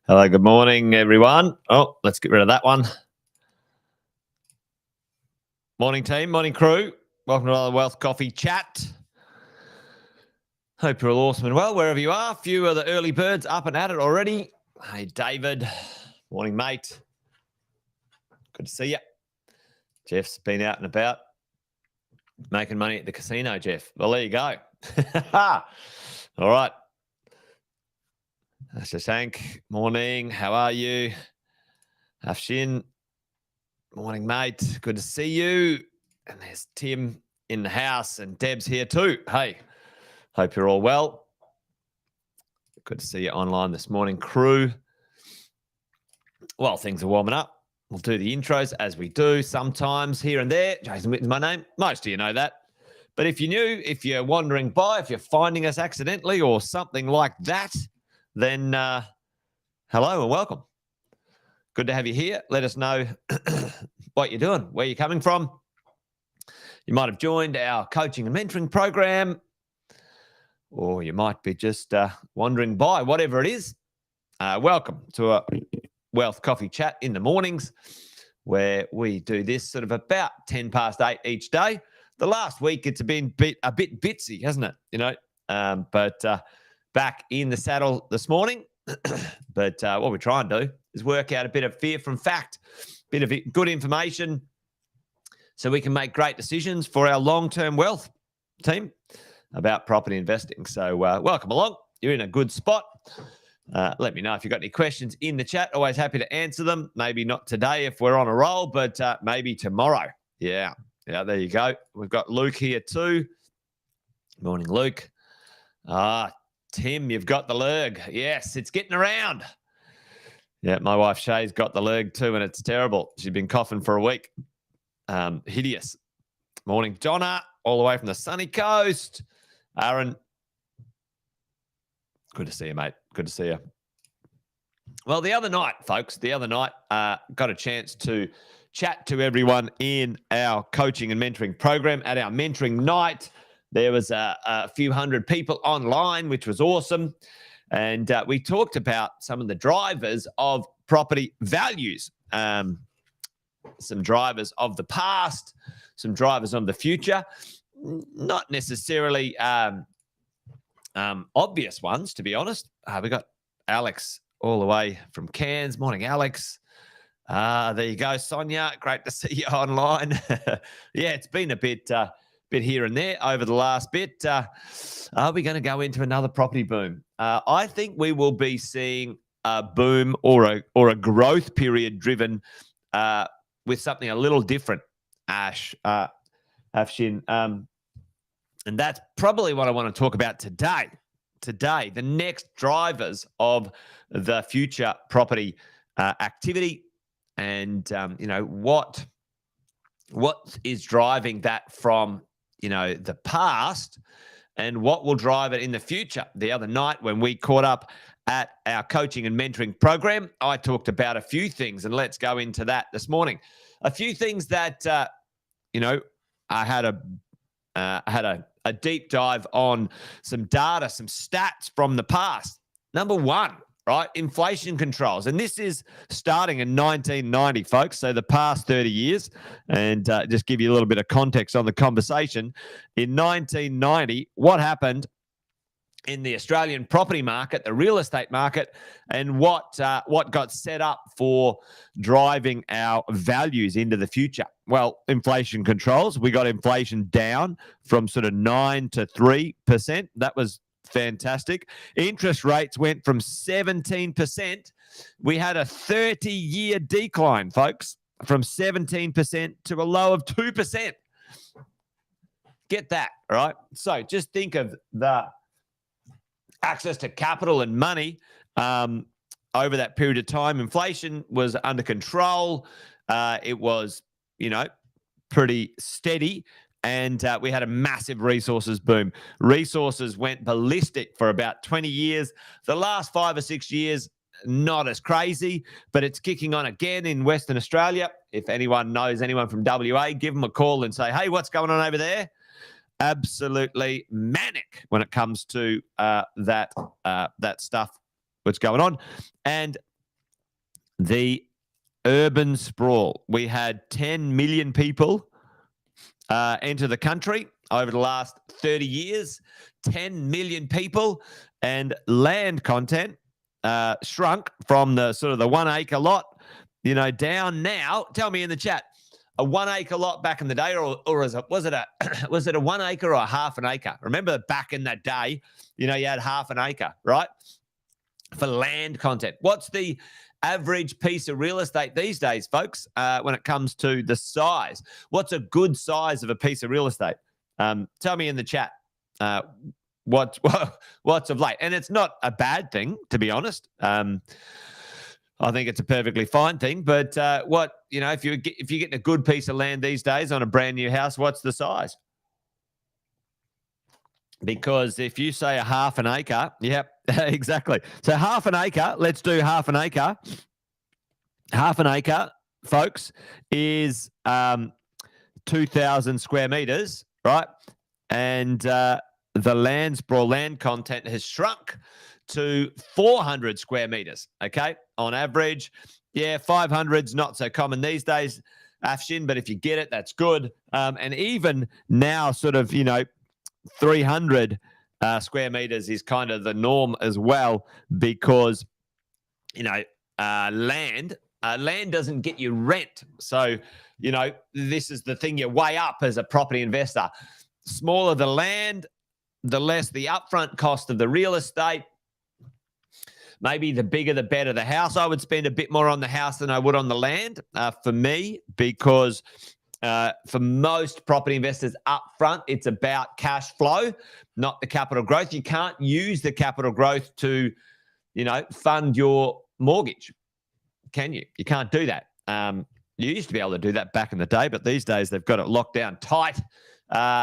Hello, good morning, everyone. Oh, let's get rid of that one. Morning, team. Morning, crew. Welcome to another Wealth Coffee Chat. Hope you're all awesome and well, wherever you are. A few of the early birds up and at it already. Hey, David. Morning, mate. Good to see you. Jeff's been out and about making money at the casino, Jeff. Well, there you go. All right. Shashank, morning. How are you? Afshin, morning, mate. Good to see you. And there's Tim in the house and Deb's here too. Hey, hope you're all well. Good to see you online this morning, crew. Well, things are warming up. We'll do the intros as we do sometimes here and there. Jason Witten's my name. Most of you know that. But if you're new, if you're wandering by, if you're finding us accidentally or something like that, then hello and welcome. Good to have you here. Let us know what you're doing, where you're coming from. You might have joined our coaching and mentoring program, or you might be just wandering by, whatever it is. Welcome to a Wealth Coffee Chat in the mornings, where we do this sort of about 10 past 8 each day. The last week, it's been a bit bitsy, hasn't it? You know, but back in the saddle this morning. But what we try and do is work out a bit of fear from fact, bit of good information, so we can make great decisions for our long-term wealth team about property investing. So welcome along. You're in a good spot. Let me know if you've got any questions in the chat. Always happy to answer them. Maybe not today if we're on a roll, but maybe tomorrow. Yeah, there you go. We've got Luke here too. Morning, Luke. Tim, you've got the lurg. Yes, it's getting around. Yeah, my wife Shay's got the lurg too, and it's terrible. She's been coughing for a week. Hideous. Morning, Donna, all the way from the sunny coast. Aaron, good to see you, mate. Good to see you. Well, the other night, folks, got a chance to chat to everyone in our coaching and mentoring program at our mentoring night. There was a few hundred people online, which was awesome. And we talked about some of the drivers of property values, some drivers of the past, some drivers of the future, not necessarily obvious ones, to be honest. We got Alex all the way from Cairns. Morning, Alex. There you go, Sonia. Great to see you online. Yeah, it's been a bit here and there over the last bit. Are we going to go into another property boom? I think we will be seeing a boom or a growth period driven with something a little different, Afshin. And that's probably what I want to talk about today, today, the next drivers of the future property activity, and what is driving that from the past, and what will drive it in the future. The other night when we caught up at our coaching and mentoring program, I talked about a few things, and let's go into that this morning. A few things that I had a deep dive on some data, some stats from the past. Number one, right, inflation controls. And this is starting in 1990, folks, so the past 30 years. And just give you a little bit of context on the conversation. In 1990, what happened in the Australian property market, the real estate market, and what got set up for driving our values into the future? Well, inflation controls. We got inflation down from sort of 9 to 3%. That was fantastic. Interest rates went from 17%. We had a 30-year decline, folks, from 17% to a low of 2%. Get that, right? So just think of the access to capital and money over that period of time. Inflation was under control. It was, pretty steady. And we had a massive resources boom. Resources went ballistic for about 20 years. The last 5 or 6 years, not as crazy, but it's kicking on again in Western Australia. If anyone knows anyone from WA, give them a call and say, hey, what's going on over there? Absolutely manic when it comes to that stuff, what's going on. And the urban sprawl. We had 10 million people enter the country over the last 30 years, 10 million people, and land content shrunk from the sort of the 1 acre lot, down now. Tell me in the chat, a 1 acre lot back in the day, or was it a 1 acre or a half an acre? Remember back in that day, you had half an acre, right? For land content. What's the average piece of real estate these days, folks, when it comes to the size? What's a good size of a piece of real estate? Tell me in the chat what's of late. And it's not a bad thing, to be honest. I think it's a perfectly fine thing. But if you're getting a good piece of land these days on a brand new house, what's the size? Because if you say a half an acre, yep, exactly. So half an acre, let's do half an acre. Half an acre, folks, is 2,000 square meters, right? And the land sprawl, land content has shrunk to 400 square meters, okay, on average. Yeah, 500's not so common these days, Afshin, but if you get it, that's good. And even now, sort of, 300 square meters is kind of the norm as well, because, land doesn't get you rent. So, this is the thing you weigh up as a property investor. Smaller the land, the less the upfront cost of the real estate. Maybe the bigger, the better the house. I would spend a bit more on the house than I would on the land for me, because for most property investors up front, it's about cash flow, not the capital growth. You can't use the capital growth to, fund your mortgage, can you? You can't do that. You used to be able to do that back in the day, but these days they've got it locked down tight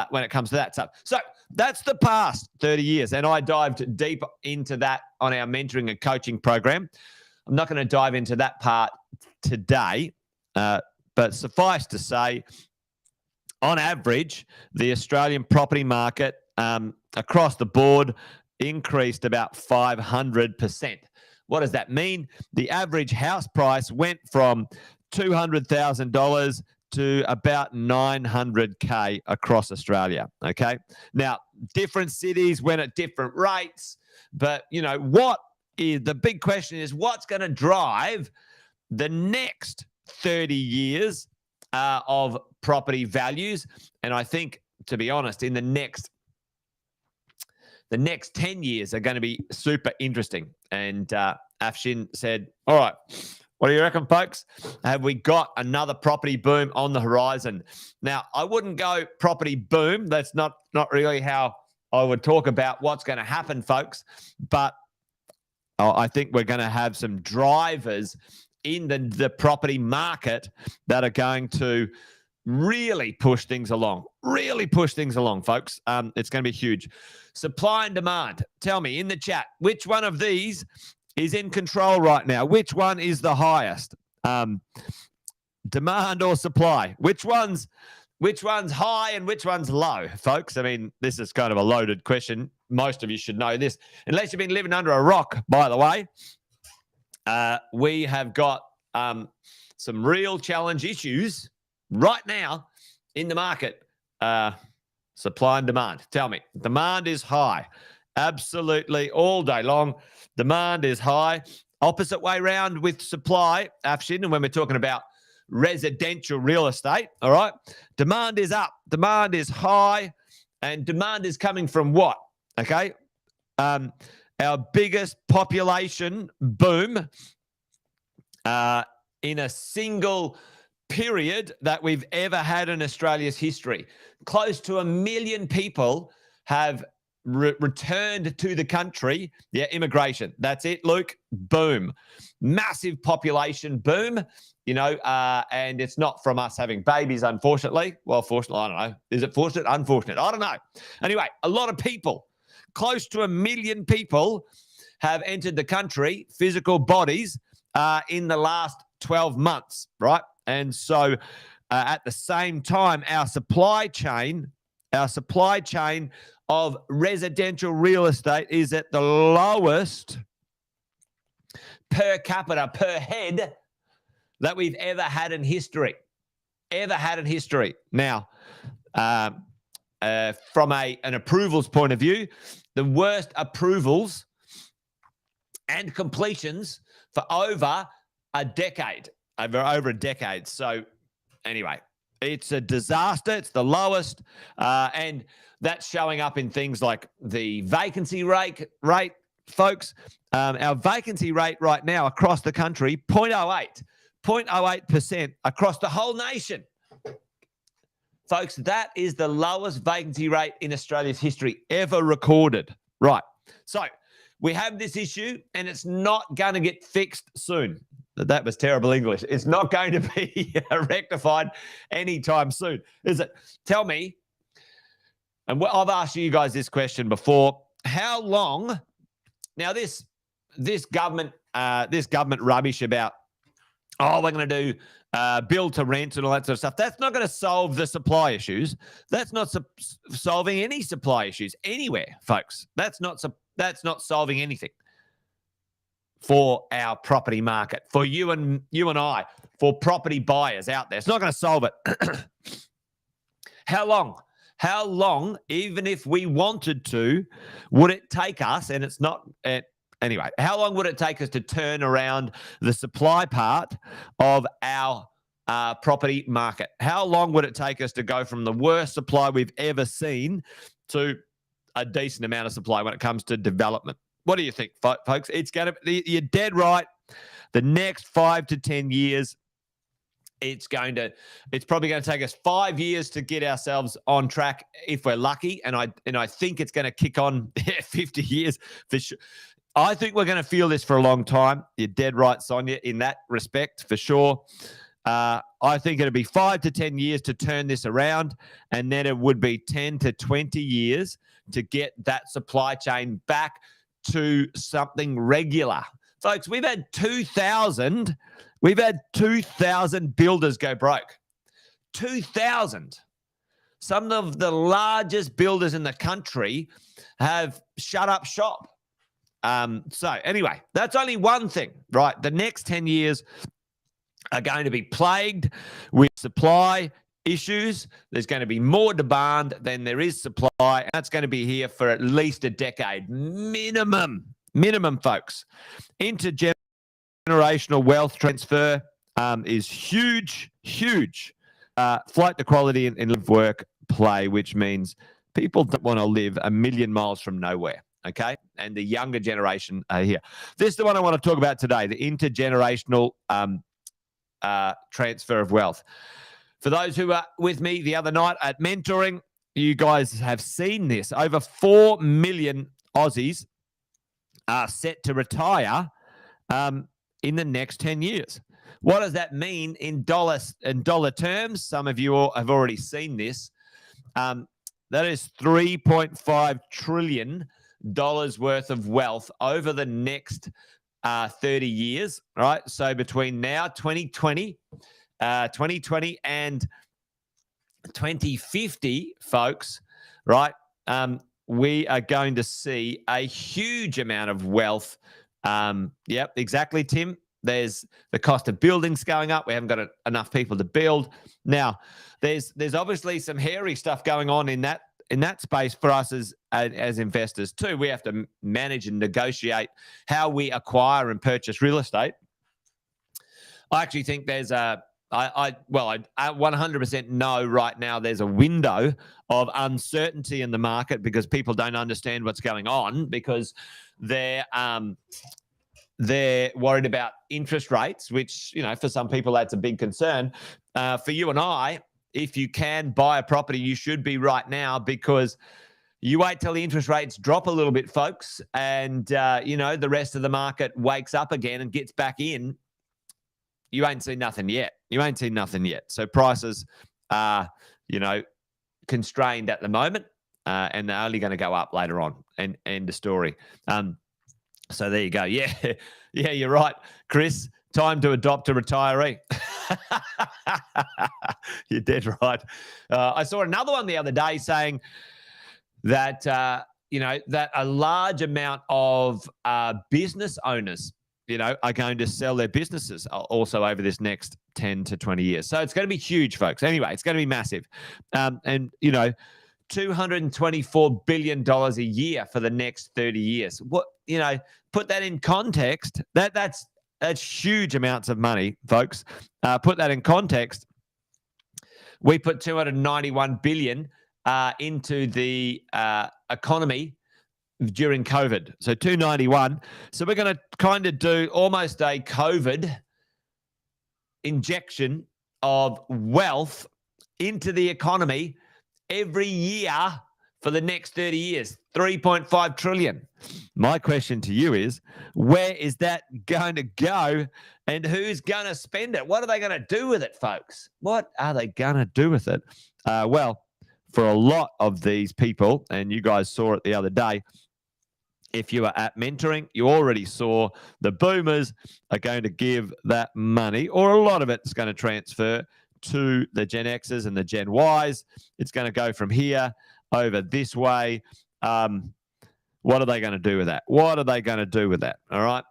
when it comes to that stuff. So that's the past 30 years, and I dived deep into that on our mentoring and coaching program. I'm not going to dive into that part today, but suffice to say, on average, the Australian property market across the board increased about 500%. What does that mean? The average house price went from $200,000 to about $900K across Australia, okay? Now, different cities went at different rates, but, what is the big question is, what's going to drive the next 30 years of property values? And I think, to be honest, in the next 10 years are going to be super interesting. And Afshin said, all right, what do you reckon, folks? Have we got another property boom on the horizon? Now, I wouldn't go property boom. That's not really how I would talk about what's going to happen, folks. But I think we're going to have some drivers in the property market that are going to really push things along. Really push things along, folks. It's going to be huge. Supply and demand. Tell me in the chat, which one of these is in control right now? Which one is the highest? Demand or supply? Which one's high and which one's low, folks? I mean, this is kind of a loaded question. Most of you should know this, unless you've been living under a rock, by the way. We have got some real challenge issues right now in the market. Supply and demand. Tell me, demand is high. Absolutely all day long. Demand is high. Opposite way round with supply, Afshin, and when we're talking about residential real estate, all right? Demand is up. Demand is high. And demand is coming from what? Okay? Our biggest population boom in a single period that we've ever had in Australia's history. Close to 1 million people have returned to the country. Yeah, immigration. That's it, Luke. Boom. Massive population boom, you know, and it's not from us having babies, unfortunately. Well, fortunately, I don't know. Is it fortunate? Unfortunate? I don't know. Anyway, a lot of people, close to 1 million people have entered the country, physical bodies, in the last 12 months, right? And so at the same time, our supply chain of residential real estate is at the lowest per capita, per head that we've ever had in history. Now, from an approvals point of view, the worst approvals and completions for over a decade. So anyway, it's a disaster. It's the lowest. And that's showing up in things like the vacancy rate, folks. Our vacancy rate right now across the country, 0.08% across the whole nation. Folks, that is the lowest vacancy rate in Australia's history ever recorded. Right. So we have this issue and it's not going to get fixed soon. That was terrible English. It's not going to be rectified anytime soon, is it? Tell me, and I've asked you guys this question before, how long, now this government rubbish about, we're going to do build to rent and all that sort of stuff, that's not going to solve the supply issues. That's not solving any supply issues anywhere, folks. That's not solving anything for our property market, for you and I, for property buyers out there. It's not going to solve it. How long, even if we wanted to, would it take us, and it's not, anyway, how long would it take us to turn around the supply part of our property market? How long would it take us to go from the worst supply we've ever seen to a decent amount of supply when it comes to development? What do you think, folks? It's going to be, you're dead right. The next 5 to 10 years, it's probably going to take us 5 years to get ourselves on track if we're lucky. And I think it's going to kick on 50 years for sure. I think we're going to feel this for a long time. You're dead right, Sonia, in that respect, for sure. I think it'll be 5 to 10 years to turn this around, and then it would be 10 to 20 years to get that supply chain back to something regular. Folks, we've had 2,000 builders go broke. 2,000. Some of the largest builders in the country have shut up shop. So anyway, that's only one thing, right? The next 10 years are going to be plagued with supply issues. There's going to be more demand than there is supply, and that's going to be here for at least a decade minimum, folks. Intergenerational wealth transfer is huge. Flight to quality in live, work, play, which means people don't want to live a million miles from nowhere. Okay, and the younger generation are here. This is the one I want to talk about today: the intergenerational transfer of wealth. For those who were with me the other night at mentoring, you guys have seen this. Over 4 million Aussies are set to retire in the next 10 years. What does that mean in dollar terms? Some of you have already seen this. That is $3.5 trillion worth of wealth over the next 30 years, right? So between now, 2020 and 2050, folks, right? We are going to see a huge amount of wealth. Yep, exactly, Tim. There's the cost of buildings going up. We haven't got enough people to build. Now, there's obviously some hairy stuff going on in that space for us as investors too. We have to manage and negotiate how we acquire and purchase real estate. I actually think there's I 100% know right now there's a window of uncertainty in the market because people don't understand what's going on because they're worried about interest rates, which, for some people that's a big concern. For you and I, if you can buy a property, you should be right now because you wait till the interest rates drop a little bit, folks, and, the rest of the market wakes up again and gets back in. You ain't seen nothing yet. So prices are, constrained at the moment, and they're only going to go up later on. And end of story. So there you go. Yeah, you're right, Chris. Time to adopt a retiree. You're dead right. I saw another one the other day saying that, that a large amount of business owners, are going to sell their businesses also over this next 10 to 20 years. So it's going to be huge, folks. Anyway, it's going to be massive. And $224 billion a year for the next 30 years. What, put that in context. That's huge amounts of money, folks. Put that in context. We put $291 billion into the economy during COVID. So 291. So we're going to kind of do almost a COVID injection of wealth into the economy every year for the next 30 years, 3.5 trillion. My question to you is, where is that going to go and who's going to spend it? What are they going to do with it, folks? What are they going to do with it? Well, for a lot of these people, and you guys saw it the other day, if you are at mentoring, you already saw the boomers are going to give that money, or a lot of it's going to transfer to the Gen Xers and the Gen Ys. It's going to go from here over this way. What are they going to do with that? All right.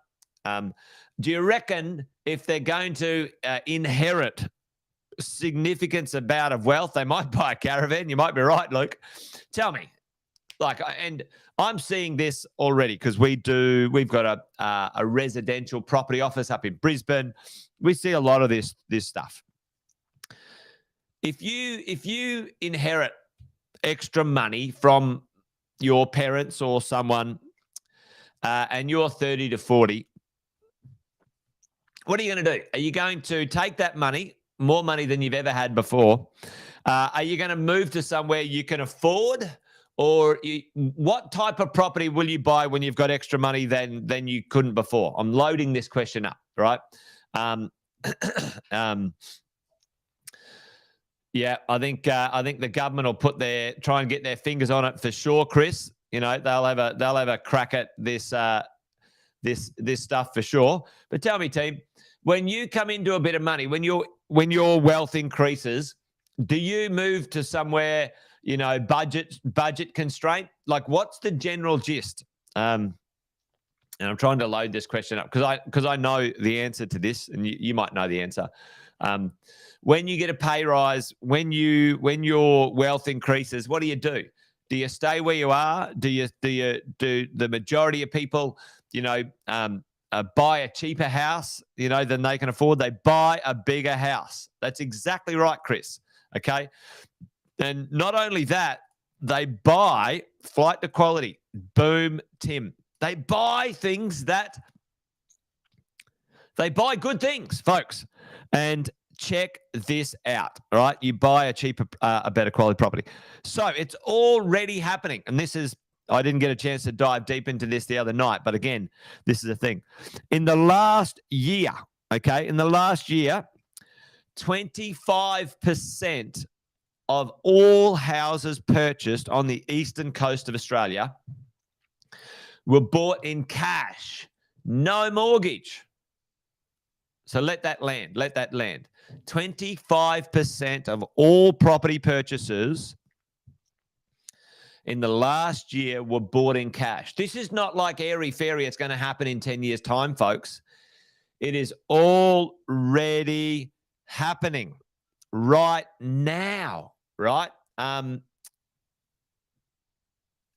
Do you reckon if they're going to inherit significant amount of wealth, they might buy a caravan? You might be right, Luke. Tell me. And I'm seeing this already because we've got a residential property office up in Brisbane. We see a lot of this stuff. If you inherit extra money from your parents or someone, and you're 30 to 40, what are you going to do? Are you going to take that money, more money than you've ever had before? Are you going to move to somewhere you can afford? Or what type of property will you buy when you've got extra money than you couldn't before? I'm loading this question up, right? Yeah, I think the government will try and get their fingers on it for sure, Chris. They'll have a crack at this this stuff for sure. But tell me, team, when you come into a bit of money, when your wealth increases, do you move to somewhere? Budget constraint? Like, what's the general gist? And I'm trying to load this question up because I know the answer to this, and you might know the answer. When you get a pay rise, when your wealth increases, what do? Do you stay where you are? Do the majority of people, buy a cheaper house, than they can afford? They buy a bigger house. That's exactly right, Chris. Okay. And not only that, they buy flight to quality. Boom, Tim. They buy good things, folks. And check this out, all right? You buy a cheaper, a better quality property. So it's already happening. And this is, I didn't get a chance to dive deep into this the other night, but again, this is a thing. In the last year, okay, 25% of all houses purchased on the eastern coast of Australia were bought in cash, no mortgage. So let that land. 25% of all property purchases in the last year were bought in cash. This is not like airy-fairy, it's going to happen in 10 years' time, folks. It is already happening right now, right?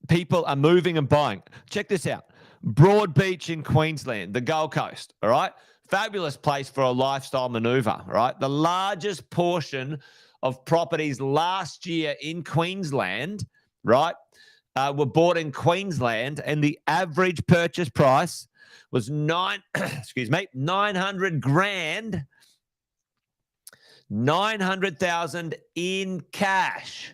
People are moving and buying. Check this out. Broadbeach in Queensland, the Gold Coast, all right? Fabulous place for a lifestyle maneuver, right? The largest portion of properties last year in Queensland, right, were bought in Queensland, and the average purchase price was 900 grand, 900,000 in cash.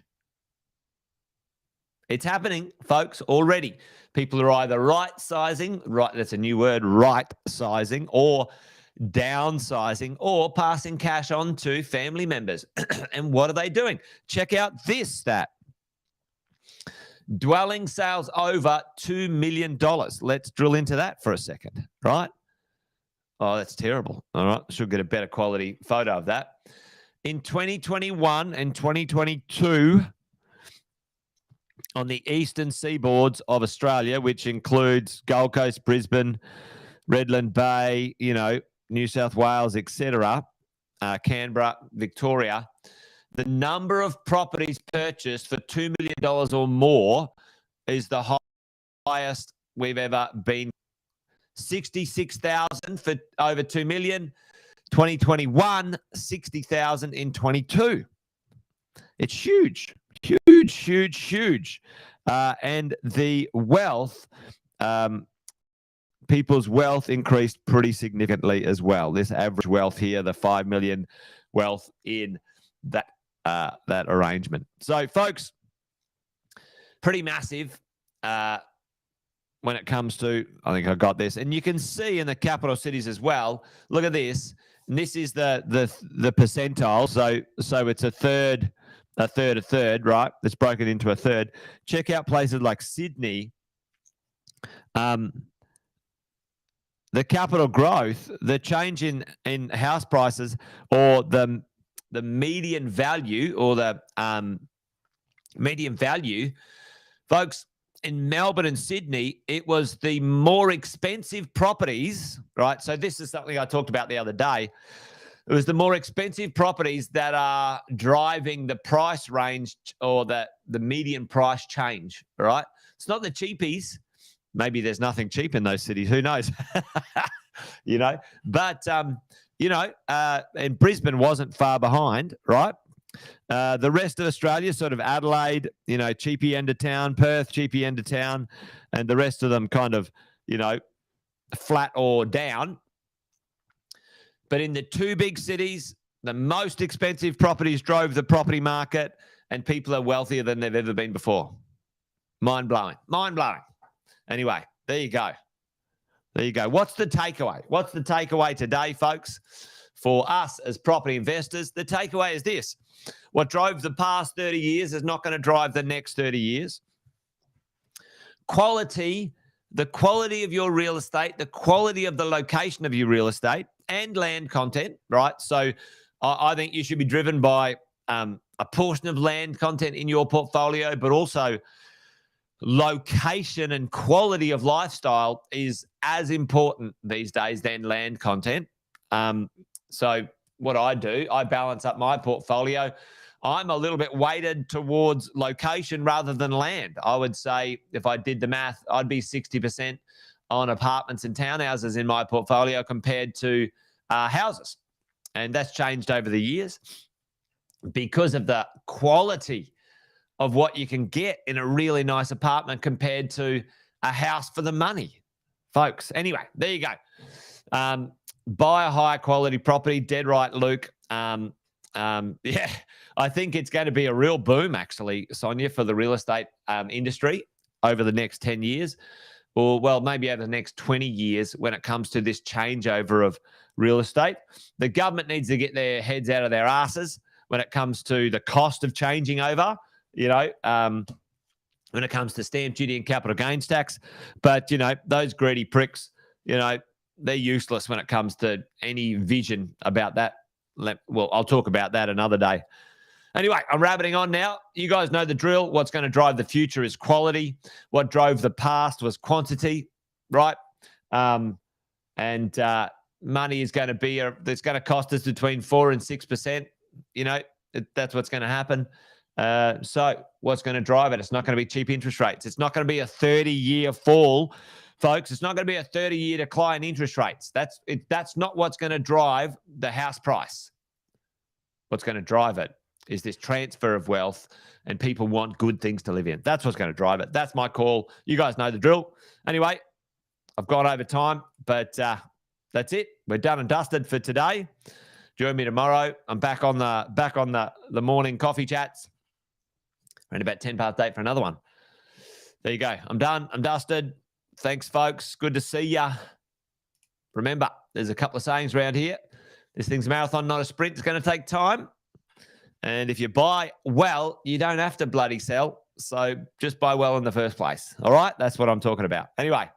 It's happening, folks, already. People are either right-sizing, right, that's a new word, right-sizing, or downsizing, or passing cash on to family members. And what are they doing? Check out this stat. Dwelling sales over $2 million. Let's drill into that for a second, right? Oh, that's terrible. All right, should get a better quality photo of that. In 2021 and 2022, on the eastern seaboards of Australia, which includes Gold Coast, Brisbane, Redland Bay, you know, New South Wales, etc., Canberra, Victoria, the number of properties purchased for $2 million or more is the highest we've ever been. 66,000 for over 2 million. 2021, 60,000 in 22. It's huge. Huge. And the wealth, people's wealth increased pretty significantly as well. This average wealth here, the 5 million wealth in that arrangement. So, folks, pretty massive when it comes to, I think I got this. And you can see in the capital cities as well. Look at this. And this is the percentile. So it's a third, right? It's broken into a third. Check out places like Sydney. The capital growth, the change in house prices, or the median value, or the median value, folks, in Melbourne and Sydney, it was the more expensive properties, right? So this is something I talked about the other day. It was the more expensive properties that are driving the price range, or the median price change, right? It's not the cheapies. Maybe there's nothing cheap in those cities. Who knows? You know, but, you know, and Brisbane wasn't far behind, right? The rest of Australia, sort of Adelaide, you know, cheapy end of town, Perth, cheapy end of town, and the rest of them kind of, you know, flat or down. But in the two big cities, the most expensive properties drove the property market, and people are wealthier than they've ever been before. Mind-blowing. Anyway, there you go. What's the takeaway? What's the takeaway today, folks? For us as property investors, the takeaway is this. What drove the past 30 years is not going to drive the next 30 years. Quality, the quality of your real estate, the quality of the location of your real estate, and land content, right? So I think you should be driven by a portion of land content in your portfolio, but also location and quality of lifestyle is as important these days than land content. So what I do, I balance up my portfolio. I'm a little bit weighted towards location rather than land. I would say if I did the math, I'd be 60% on apartments and townhouses in my portfolio compared to houses. And that's changed over the years because of the quality of what you can get in a really nice apartment compared to a house for the money, folks. Anyway, there you go. Buy a high quality property. Dead right, Luke. Yeah, I think it's going to be a real boom, actually, Sonia, for the real estate industry over the next 10 years, or, well, maybe over the next 20 years when it comes to this changeover of real estate. The government needs to get their heads out of their asses when it comes to the cost of changing over, when it comes to stamp duty and capital gains tax. But, those greedy pricks, they're useless when it comes to any vision about that. Well, I'll talk about that another day. Anyway, I'm rabbiting on now. You guys know the drill. What's going to drive the future is quality. What drove the past was quantity, right? And money is going to be, it's going to cost us between 4 and 6%. That's what's going to happen. So what's going to drive it? It's not going to be cheap interest rates. It's not going to be a 30-year fall, folks. It's not going to be a 30-year decline in interest rates. That's not what's going to drive the house price. What's going to drive it is this transfer of wealth, and people want good things to live in. That's what's going to drive it. That's my call. You guys know the drill. Anyway, I've gone over time, but that's it. We're done and dusted for today. Join me tomorrow. I'm back on the morning coffee chats. Around about 10 past 8 for another one. There you go. I'm done. I'm dusted. Thanks, folks. Good to see ya. Remember, there's a couple of sayings around here. This thing's a marathon, not a sprint. It's going to take time. And if you buy well, you don't have to bloody sell. So just buy well in the first place. All right? That's what I'm talking about. Anyway,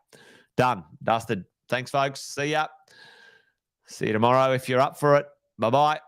done. Dusted. Thanks, folks. See ya. See you tomorrow if you're up for it. Bye-bye.